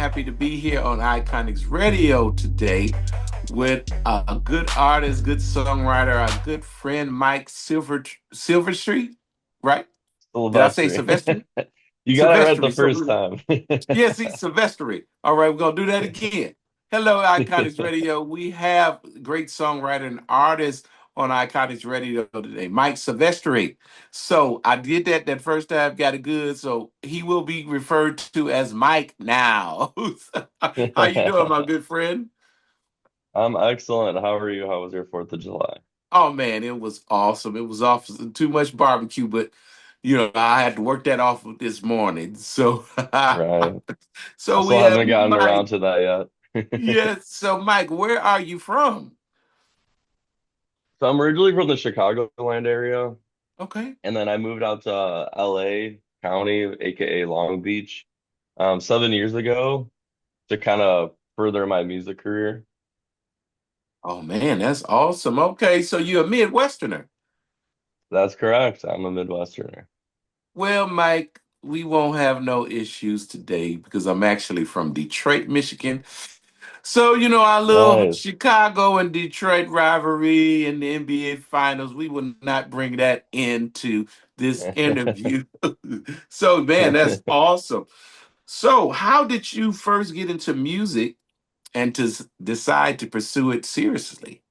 happy to be here on Iconix Radio today with a good artist, good songwriter, a good friend, Mike Silvestri, right? Did I say Silvestri. Silvestri? You got it right the Silvestri. So, first time. yes, it's Silvestri. All right, we're going to do that again. Hello, Iconics Radio. We have great songwriter and artist on Iconics Radio today, Mike Silvestri. So I did that first time, got it good. So he will be referred to as Mike now. How you doing, my good friend? I'm excellent. How are you? How was your 4th of July? Oh man, it was awesome. It was off too much barbecue, but I had to work that off this morning. So Right. I so we still have haven't gotten Mike. around to that yet. Yes. So Mike, where are you from? So I'm originally from the Chicagoland area, Okay. and then I moved out to LA County, aka Long Beach, 7 years ago to kind of further my music career. Oh man, that's awesome. Okay, so you're a Midwesterner. That's correct. I'm a Midwesterner. Well, Mike, we won't have no issues today because I'm actually from Detroit, Michigan. So, our little Nice. Chicago and Detroit rivalry in the NBA Finals, we will not bring that into this interview. So, man, that's awesome. So, how did you first get into music and decide to pursue it seriously?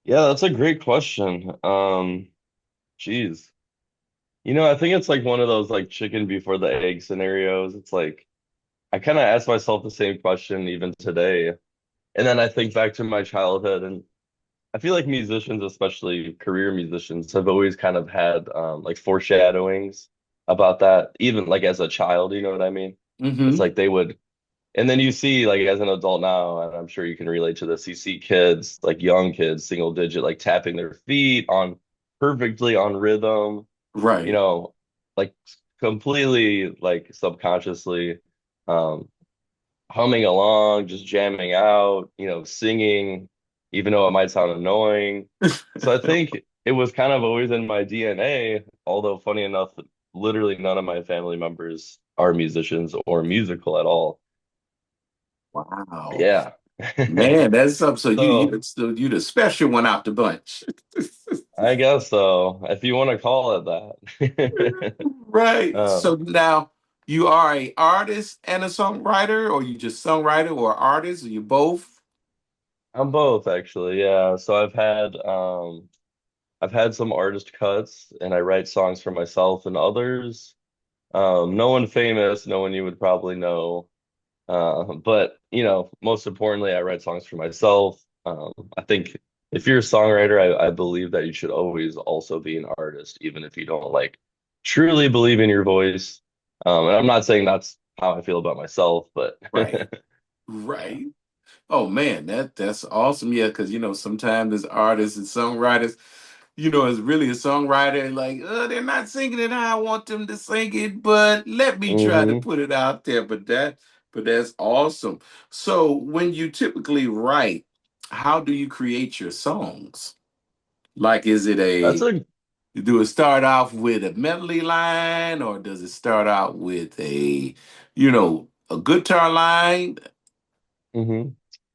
Yeah, that's a great question. Geez. I think it's like one of those like chicken before the egg scenarios. It's like I kind of ask myself the same question even today. And then I think back to my childhood, and I feel like musicians, especially career musicians, have always kind of had like foreshadowings about that, even like as a child, you know what I mean? It's Mm-hmm. like they would, and then you see like as an adult now, and I'm sure you can relate to this, you see kids, like young kids, single digit, like tapping their feet on perfectly on rhythm, you Right. know, like completely like subconsciously um humming along, just jamming out, singing, even though it might sound annoying. So I think it was kind of always in my DNA, although funny enough, literally none of my family members are musicians or musical at all. Wow. Yeah. Man, that's something. So So you the special one out the bunch. I guess so, if you want to call it that. Right. So Um, now you are a artist and a songwriter, or you just songwriter or artist, or you both? I'm both actually, yeah. So I've had some artist cuts and I write songs for myself and others. No one famous, no one you would probably know. But most importantly, I write songs for myself. I think if you're a songwriter, I believe that you should always also be an artist, even if you don't like truly believe in your voice. And I'm not saying that's how I feel about myself, but Right. Right. Oh man, that's awesome. Yeah, because sometimes as artists and songwriters, it's really a songwriter and like, they're not singing it how I want them to sing it, but let me try to hmm put it out there. But that's awesome. So when you typically write, how do you create your songs? Like, is it that's a a do it start off with a melody line, or does it start out with a guitar line? hmm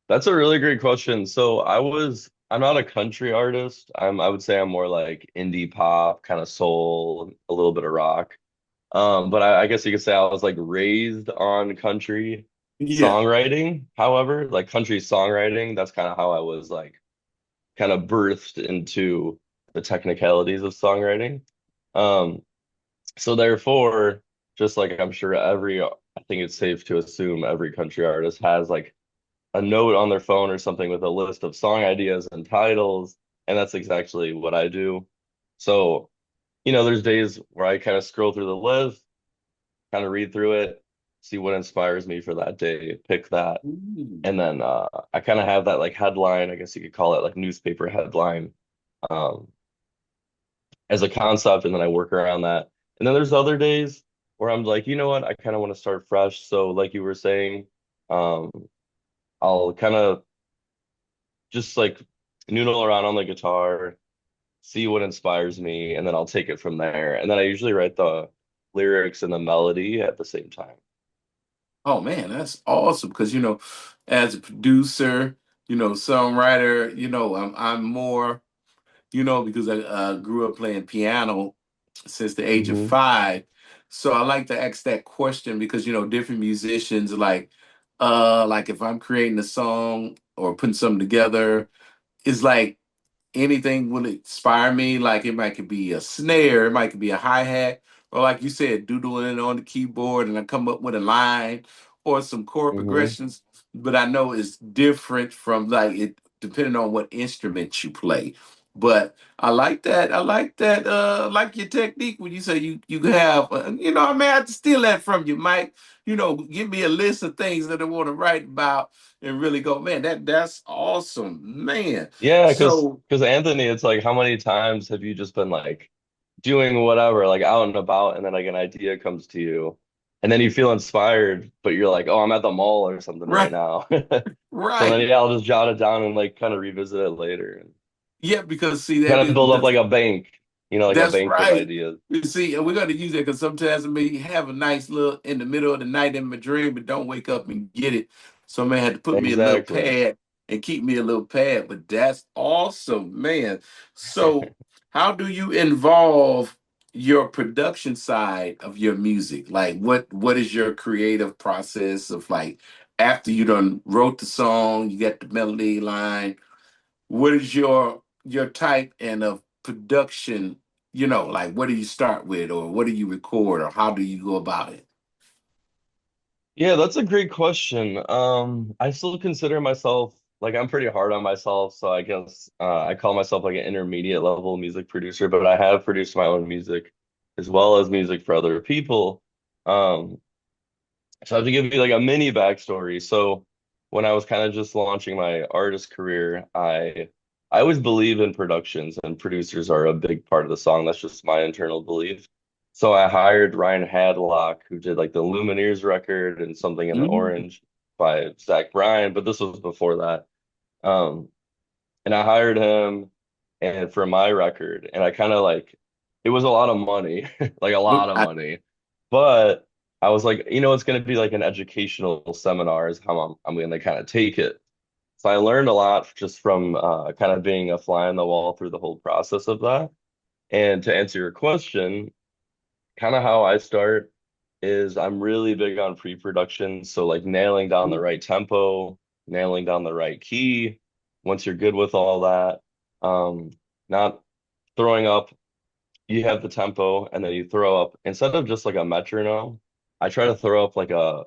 that's a really great question. So I'm not a country artist. I would say I'm more like indie pop, kind of soul, a little bit of rock. But I guess you could say I was like raised on country Yeah. songwriting. However, like country songwriting, that's kind of how I was like kind of birthed into the technicalities of songwriting. Um, so therefore, just like I'm sure I think it's safe to assume every country artist has like a note on their phone or something with a list of song ideas and titles, and that's exactly what I do. So, there's days where I kind of scroll through the list, kind of read through it, see what inspires me for that day, pick that. Ooh. And then I kind of have that like headline, I guess you could call it like newspaper headline um, as a concept, and then I work around that. And then there's other days where I'm like, you know what, I kind of want to start fresh. So like you were saying, um, I'll kind of just like noodle around on the guitar, see what inspires me, and then I'll take it from there. And then I usually write the lyrics and the melody at the same time. Oh man, that's awesome. Because as a producer, songwriter, I'm more, because I grew up playing piano since the age of Hmm 5. So I like to ask that question because different musicians like if I'm creating a song or putting something together, it's like anything will inspire me. Like it might could be a snare, it might could be a hi-hat, or like you said, doodling on the keyboard and I come up with a line or some chord hmm progressions. But I know it's different from like it depending on what instrument you play. But I like that. I like that. Like your technique when you say you have. I may have to steal that from you, Mike. Give me a list of things that I want to write about and really go, man. That's awesome, man. Yeah, So because Anthony, it's like how many times have you just been like doing whatever, like out and about, and then like an idea comes to you, and then you feel inspired, but you're like, oh, I'm at the mall or something right right, now. So then right. yeah, I'll just jot it down and like kind of revisit it later and Yeah, because see that kind of is build up like a bank, like a that's bank of right. ideas. You see, and we're going to use that because sometimes I may have a nice little in the middle of the night in my dream, but don't wake up and get it. So I may have to put me a little Exactly. pad and keep me a little pad. But that's awesome, man. So how do you involve your production side of your music? Like what is your creative process of like after you done wrote the song, you got the melody line, what is your type and of production, like what do you start with or what do you record or how do you go about it? Yeah, that's a great question. I still consider myself like I'm pretty hard on myself, so I guess I call myself like an intermediate level music producer, but I have produced my own music as well as music for other people. Um, so I have to give you like a mini backstory. So when I was kind of just launching my artist career, I always believe in productions and producers are a big part of the song. That's just my internal belief. So I hired Ryan Hadlock, who did like the Lumineers record and Something in the Mhm. Orange by Zach Bryan, but this was before that. Um, and I hired him and for my record, and I kind of like it was a lot of money, like a But lot of money. But I was like, it's going to be like an educational seminar is how I'm going to kind of take it. So I learned a lot just from kind of being a fly on the wall through the whole process of that. And to answer your question, kind of how I start is I'm really big on pre-production. So like nailing down the right tempo, nailing down the right key. Once you're good with all that, not throwing up, you have the tempo and then you throw up instead of just like a metronome, I try to throw up like a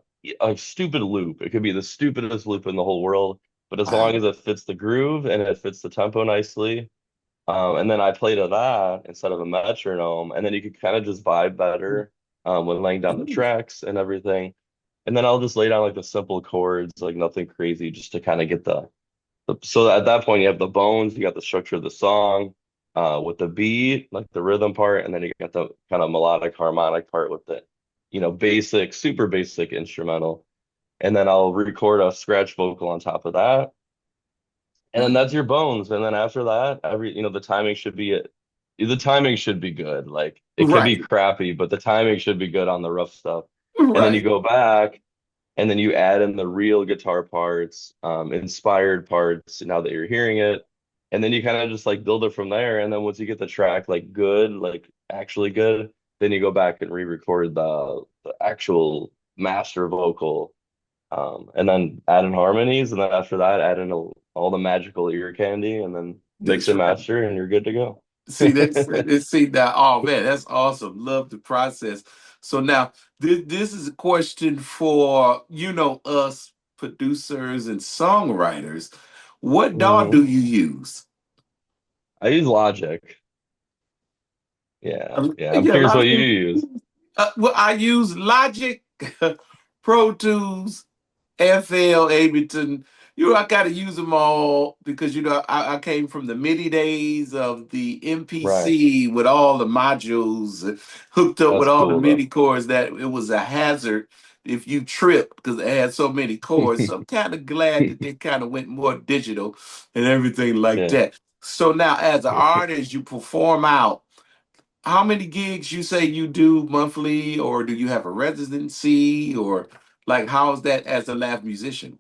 stupid loop. It could be the stupidest loop in the whole world, but as long wow. as it fits the groove and it fits the tempo nicely, and then I play to that instead of a metronome, and then you could kind of just vibe better when laying down the tracks and everything. And then I'll just lay down like the simple chords, like nothing crazy, just to kind of get so at that point you have the bones, you got the structure of the song, with the beat, like the rhythm part, and then you got the kind of melodic harmonic part with the, basic, super basic instrumental. And then I'll record a scratch vocal on top of that. And then that's your bones. And then after that, the timing should be it. The timing should be good. Like it could be Right, crappy, but the timing should be good on the rough stuff. And then you right. go back and then you add in the real guitar parts, inspired parts now that you're hearing it. And then you kind of just like build it from there. And then once you get the track like good, like actually good, then you go back and re-record the actual master vocal, and then add in harmonies, and then after that, add in all the magical ear candy, and then mix That's and right. master, and you're good to go. See, see that. Oh man, that's awesome. Love the process. So now this is a question for us producers and songwriters. What DAW hmm do you use? I use Logic. Yeah, yeah. I'm Yeah, a curious lot what of you people. use. Well, I use Logic, Pro Tools, FL, Ableton. I got to use them all because I came from the MIDI days of the Right. MPC with all the modules hooked up with That's all the cool though. MIDI chords that it was a hazard if you tripped because it had so many chords. So I'm kind of glad that they kind of went more digital and everything like Yeah. that. So now, as an artist, you perform out. How many gigs you say you do monthly, or do you have a residency, or Like, how's that as a live musician?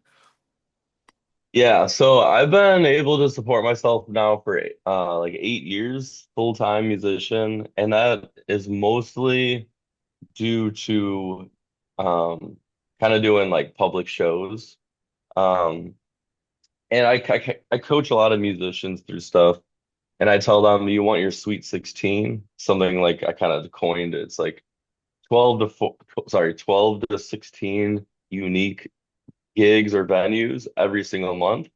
Yeah, so I've been able to support myself now for like 8 years, full-time musician, and that is mostly due to um kind of doing like public shows. Um and I coach a lot of musicians through stuff, and I tell them you want your Sweet 16, something like I kind of coined it. It's like 12 to 4, sorry, 12 to 16 unique gigs or venues every single month.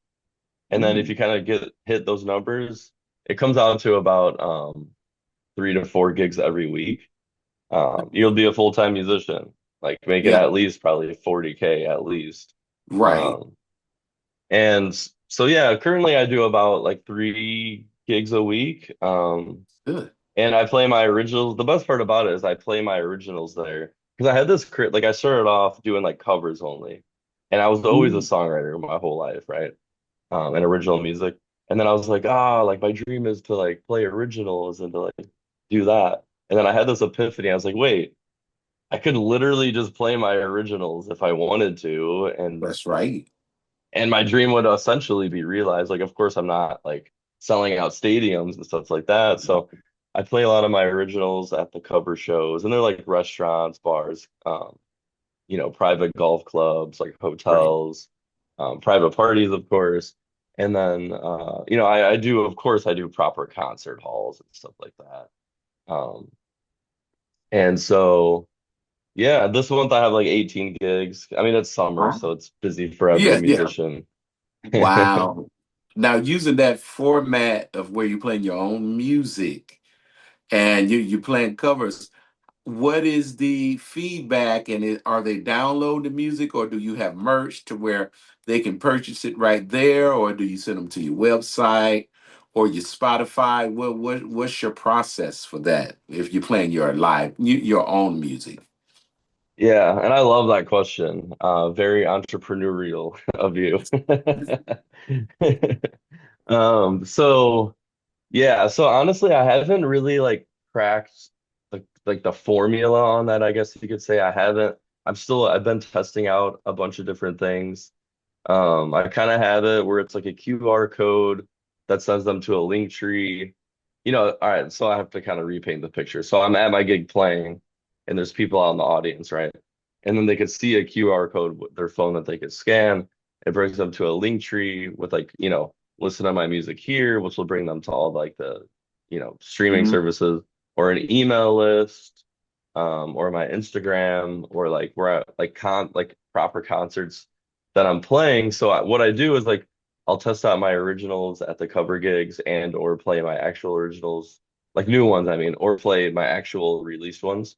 And then if Ooh, you kind of get hit those numbers, it comes out to about 3 to 4 gigs every week. You'll be a full-time musician, like making yeah, at least probably 40K at least. right. Um, and so yeah, currently I do about like 3 gigs a week. Good. And I play my originals. The best part about it is I play my originals there because I had this like I started off doing like covers only, and I was always a Ooh, songwriter my whole life, right? And original music. And then I was like, like my dream is to like play originals and to like do that. And then I had this epiphany. I was like, wait, I could literally just play my originals if I wanted to, that's right. and my dream would essentially be realized. Like, of course, I'm not like selling out stadiums and stuff like that. So I play a lot of my originals at the cover shows, and they're like restaurants, bars, private golf clubs, like Right. hotels, private parties, of course. And then, I do, of course, I do proper concert halls and stuff like that. Um, and so, yeah, this month I have like 18 gigs. I mean, it's summer, Wow. so it's busy for every Yeah, yeah. musician. Wow. Now, using that format of where you're playing your own music and you're playing covers, what is the feedback? And are they download the music, or do you have merch to where they can purchase it right there, or do you send them to your website or your Spotify? What's your process for that if you're playing your your own music? Yeah, and I love that question. Very entrepreneurial of you. So yeah, so honestly, I haven't really like cracked like the formula on that, I guess you could say. I haven't. I've been testing out a bunch of different things. I kind of have it where it's like a QR code that sends them to a link tree. All right, so I have to kind of repaint the picture. So I'm at my gig playing, and there's people out in the audience, right? And then they could see a QR code with their phone that they could scan. It brings them to a link tree with like, listen to my music here, which will bring them to all like the, streaming Mhm. services or an email list, or my Instagram, or like where like proper concerts that I'm playing. So what I do is like I'll test out my originals at the cover gigs and or play my actual originals, like new ones, I mean, or play my actual released ones.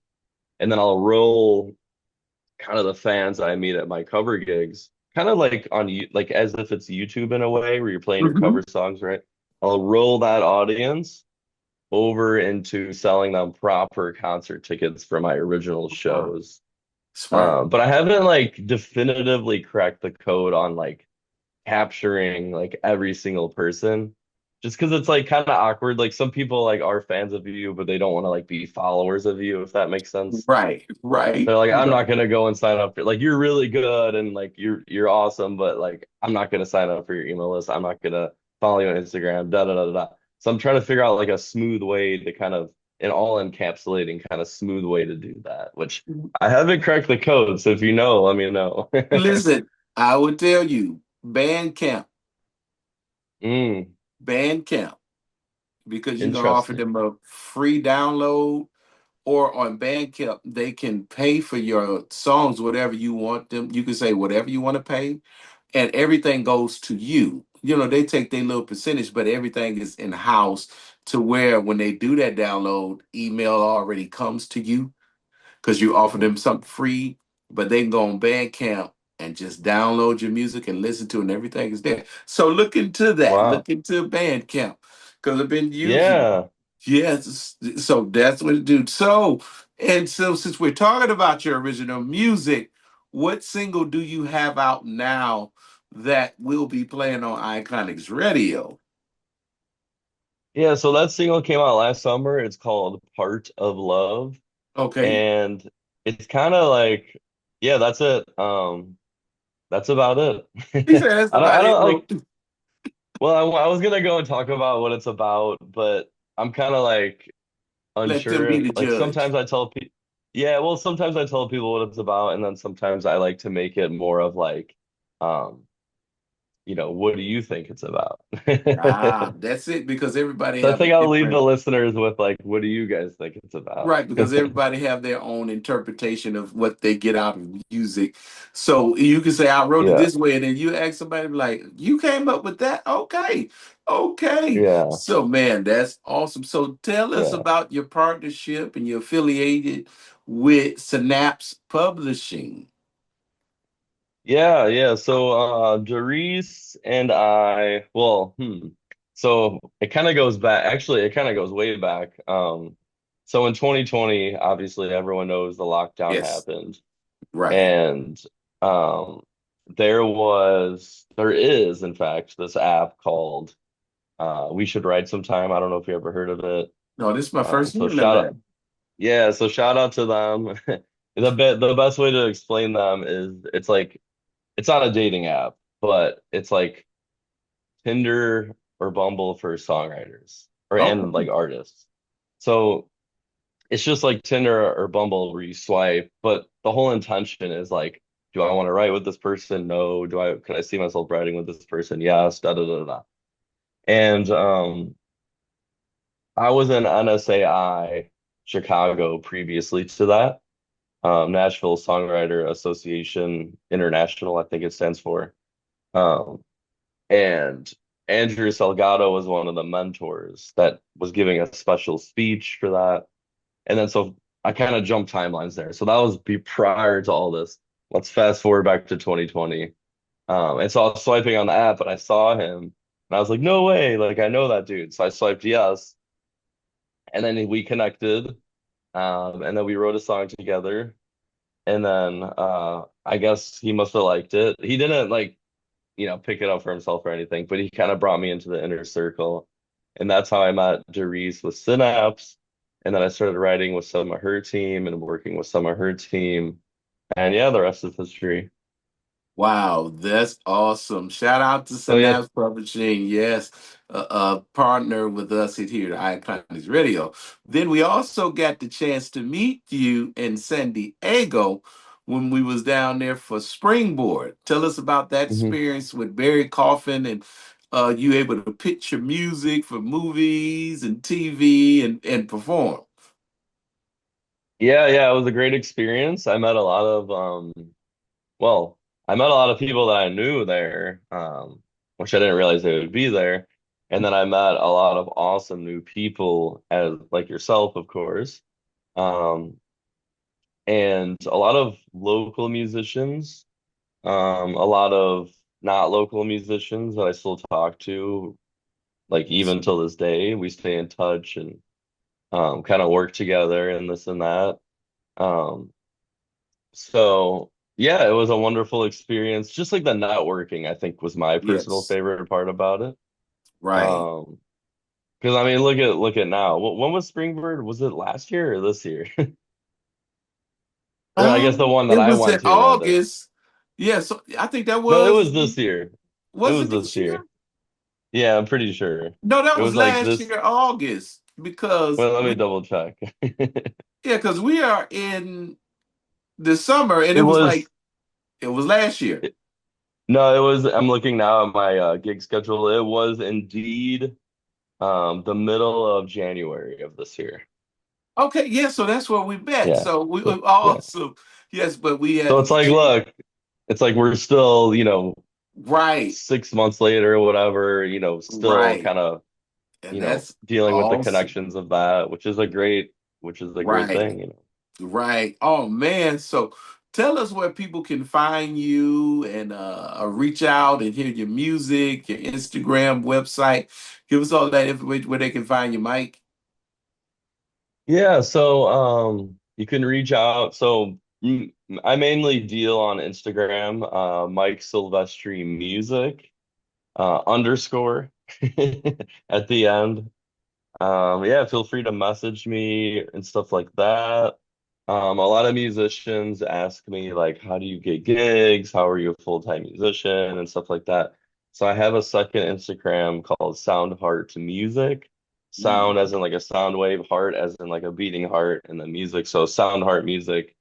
And then I'll roll kind of the fans I meet at my cover gigs, kind of like on you, like as if it's YouTube in a way where you're playing your Mhm. cover songs, right? I'll roll that audience over into selling them proper concert tickets for my original Ah, shows. smart. But I haven't like definitively cracked the code on like capturing like every single person, just because it's like kind of awkward. Like some people like are fans of you, but they don't want to like be followers of you, if that makes sense. Right, right, They're like, I'm right. not gonna go and sign up for like you're really good and like you're awesome, but like I'm not gonna sign up for your email list. I'm not gonna follow you on Instagram, da da da da. Da. So I'm trying to figure out like a smooth way to kind of an all encapsulating kind of smooth way to do that, which I haven't cracked the code. So if you know, let me know. Listen, I would tell you, Bandcamp, Mm, Bandcamp, because you can offer interesting. them a free download, or on Bandcamp, they can pay for your songs, whatever you want them. You can say whatever you want to pay, and everything goes to you. They take their little percentage, but everything is in house to where when they do that download, email already comes to you because you offer them something free, but they can go on Bandcamp and just download your music and listen to it, and everything is there. So look into that. Wow. Look into Bandcamp because I've been using it. Yeah. Yes, so that's what it do. So since we're talking about your original music, what single do you have out now that will be playing on Iconix Radio? Yeah. So that single came out last summer. It's called Part of Love. Okay. And it's kind of like yeah, that's it. That's about He it. said that's I about it. don't, Wait, well, I was gonna go and talk about what it's about, but I'm kind of like let them unsure. be the Like judge. sometimes I tell people, yeah, well, sometimes I tell people what it's about, and then sometimes I like to make it more of like, um, what do you think it's about? Ah, that's it because everybody So I have a think I'll leave the different. listeners with like, what do you guys think it's about? Right, because everybody have their own interpretation of what they get out of music. So you can say, I wrote it Yeah, this way, and then you ask somebody like, you came up with that? Okay. Okay. yeah, So man, that's awesome. So tell us yeah. about your partnership and you're affiliated with Synapse Publishing. Yeah. So Doris and I, well, so it kind of goes back, actually it kind of goes way back. So in 2020, obviously everyone knows the lockdown Yes, happened. right. And um there is in fact this app called We Should Write Sometime. I don't know if you ever heard of it. No, this is my first So hearing of shout out, that. yeah, so shout out to them. The best way to explain them is it's not a dating app, but it's like Tinder or Bumble for songwriters or and Okay. like artists. So it's just like Tinder or Bumble where you swipe, but the whole intention is like, do I want to write with this person? No. Could I see myself writing with this person? Yes. Da da da da. And I was in NSAI Chicago previously to that, Nashville Songwriter Association International, I think it stands for. Um, And Andrew Salgado was one of the mentors that was giving a special speech for that. And then so I kind of jumped timelines there. So that was prior to all this. Let's fast forward back to 2020. And so I was swiping on the app and I saw him and I was like, no way, like I know that dude. So I swiped yes. And then we connected. And then we wrote a song together. And then I guess he must have liked it. He didn't like pick it up for himself or anything, but he kind of brought me into the inner circle. And that's how I met Doris with Synapse. And then I started writing with some of her team and working with some of her team. And yeah, the rest is history. Wow, that's awesome. Shout out to So yeah. Synapse Publishing. Yes, a partner with us here at Iconix Radio. Then we also got the chance to meet you in San Diego when we was down there for Springboard. Tell us about that Mhm. experience with Barry Coffin and you able to pitch your music for movies and TV and perform. Yeah, it was a great experience. I met a lot of well, I met a lot of people that I knew there, which I didn't realize they would be there. And then I met a lot of awesome new people as like yourself, of course. Um, and a lot of local musicians, a lot of not local musicians that I still talk to, like even till this day, we stay in touch and kind of work together and this and that. Um, so yeah, it was a wonderful experience. Just like the networking, I think was my personal Yes, favorite part about it. right. Um, because I mean, look at now. When was Springbird? Was it last year or this year? Or I guess the one that It I was in went to rather. August. Yeah, so I think that No, it was this year. It was was it this this year? year. Yeah, I'm pretty sure. No, that It was was like last this. year, August, because Well, let me double check. yeah, because we are in the summer, and It was it was last year. no, it was. I'm looking now at my gig schedule. It was indeed the middle of January of this year. Okay, yeah, so that's where we met. Yeah. So we So were yeah. awesome. Yes, but we had So to it's like, change. look, it's like we're still, 6 months later or whatever, still Right, kind of, and that's dealing with the awesome. connections of that, which is a great Right. thing. Right. Oh man. So tell us where people can find you and reach out and hear your music, your Instagram, website. Give us all that information where they can find you, Mike. Yeah, so you can reach out. So I mainly deal on Instagram, Mike Silvestri Music, underscore at the end. Yeah, feel free to message me and stuff like that. A lot of musicians ask me like, how do you get gigs? How are you a full-time musician and stuff like that. So I have a second Instagram called Sound Heart Music. Sound Mm. as in like a sound wave, heart as in like a beating heart, and then music. So Sound Heart Music.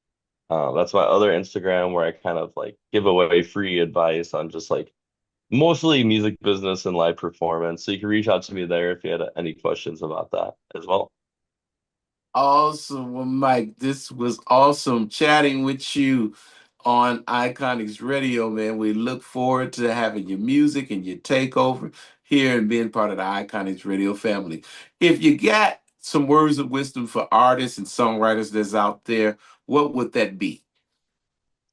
That's my other Instagram where I kind of like give away free advice on just like mostly music business and live performance. So you can reach out to me there if you had any questions about that as well. Awesome. Well, Mike, this was awesome chatting with you on Iconix Radio, man. We look forward to having your music and your takeover here and being part of the Iconix Radio family. If you got some words of wisdom for artists and songwriters that's out there, what would that be?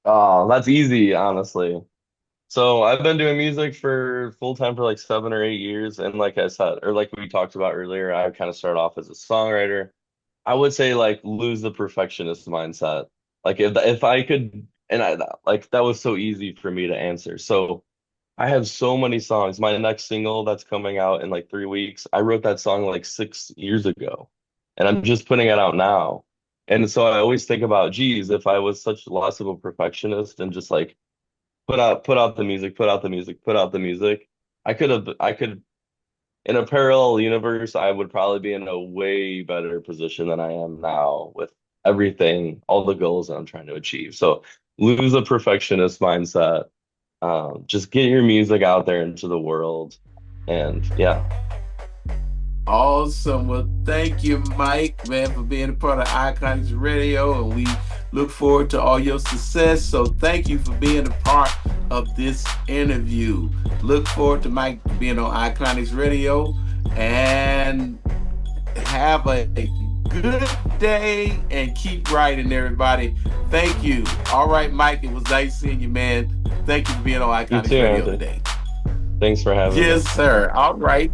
Oh, that's easy, honestly. So I've been doing music for full time for like 7 or 8 years. And like I said, or like we talked about earlier, I kind of started off as a songwriter. I would say like lose the perfectionist mindset. Like if I could, and I like that was so easy for me to answer. So I have so many songs. My next single that's coming out in like 3 weeks, I wrote that song like 6 years ago, and I'm just putting it out now. And so I always think about, geez, if I was such less of a perfectionist and just like put out the music, put out the music, put out the music, I could in a parallel universe, I would probably be in a way better position than I am now with everything, all the goals that I'm trying to achieve. So lose a perfectionist mindset. Just get your music out there into the world. And yeah, Awesome. Well, thank you, Mike, man, for being a part of Iconics Radio, and we look forward to all your success. So, thank you for being a part of this interview. Look forward to Mike being on Iconics Radio, and have a good day and keep writing, everybody. Thank you. All right, Mike, it was nice seeing you, man. Thank you for being on you Iconics too, Radio Anthony. today. Thanks for having me. Yes, sir. All right.